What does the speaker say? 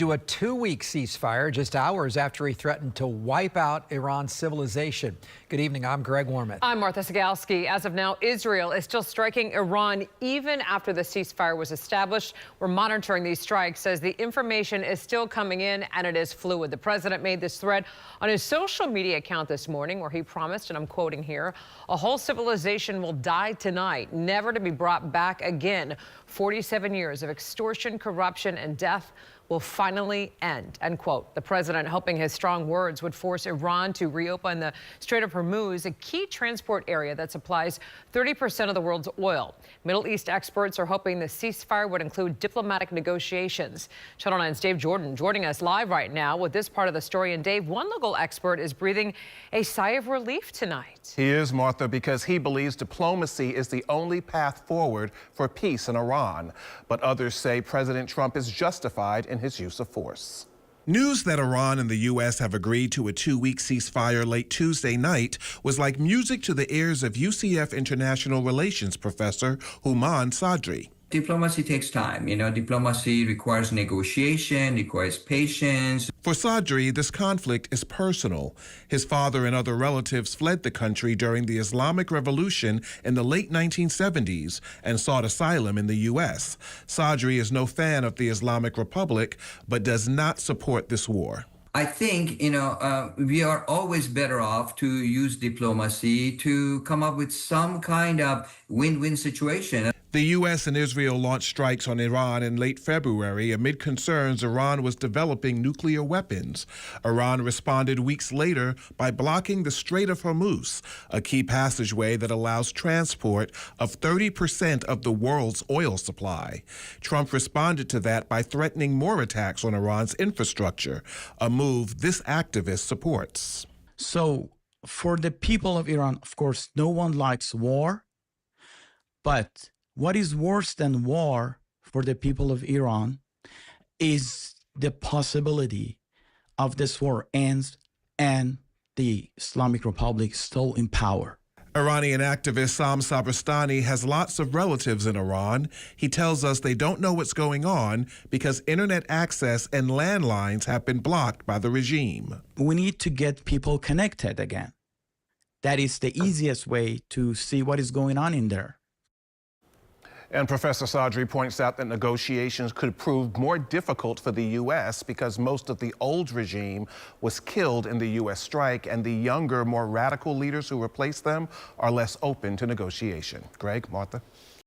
To a 2-week ceasefire just hours after he threatened to wipe out Iran's civilization. Good evening, I'm Greg Warmith. I'm Martha Sigalski. As of now, Israel is still striking Iran even after the ceasefire was established. We're monitoring these strikes as the information is still coming in and it is fluid. The president made this threat on his social media account this morning where he promised, and I'm quoting here, "A whole civilization will die tonight, never to be brought back again. 47 years of extortion, corruption, and death will finally end," end quote. The president hoping his strong words would force Iran to reopen the Strait of Hormuz, a key transport area that supplies 30% of the world's oil. Middle East experts are hoping the ceasefire would include diplomatic negotiations. Channel 9's Dave Jordan joining us live right now with this part of the story. And Dave, one local expert is breathing a sigh of relief tonight. He is, Martha, because he believes diplomacy is the only path forward for peace in Iran. But others say President Trump is justified in his use of force. News that Iran and the U.S. have agreed to a 2-week ceasefire late Tuesday night was like music to the ears of UCF International Relations professor Houman Sadri. Diplomacy takes time. Diplomacy requires negotiation, requires patience. For Sadri, this conflict is personal. His father and other relatives fled the country during the Islamic Revolution in the late 1970s and sought asylum in the U.S. Sadri is no fan of the Islamic Republic, but does not support this war. I think, we are always better off to use diplomacy to come up with some kind of win-win situation. The U.S. and Israel launched strikes on Iran in late February amid concerns Iran was developing nuclear weapons. Iran responded weeks later by blocking the Strait of Hormuz, a key passageway that allows transport of 30% of the world's oil supply. Trump responded to that by threatening more attacks on Iran's infrastructure, a move this activist supports. So for the people of Iran, of course, no one likes war, but what is worse than war for the people of Iran is the possibility of this war ends and the Islamic Republic still in power. Iranian activist Sam Sabristani has lots of relatives in Iran. He tells us they don't know what's going on because internet access and landlines have been blocked by the regime. We need to get people connected again. That is the easiest way to see what is going on in there. And Professor Sadri points out that negotiations could prove more difficult for the U.S. because most of the old regime was killed in the U.S. strike, and the younger, more radical leaders who replaced them are less open to negotiation. Greg, Martha?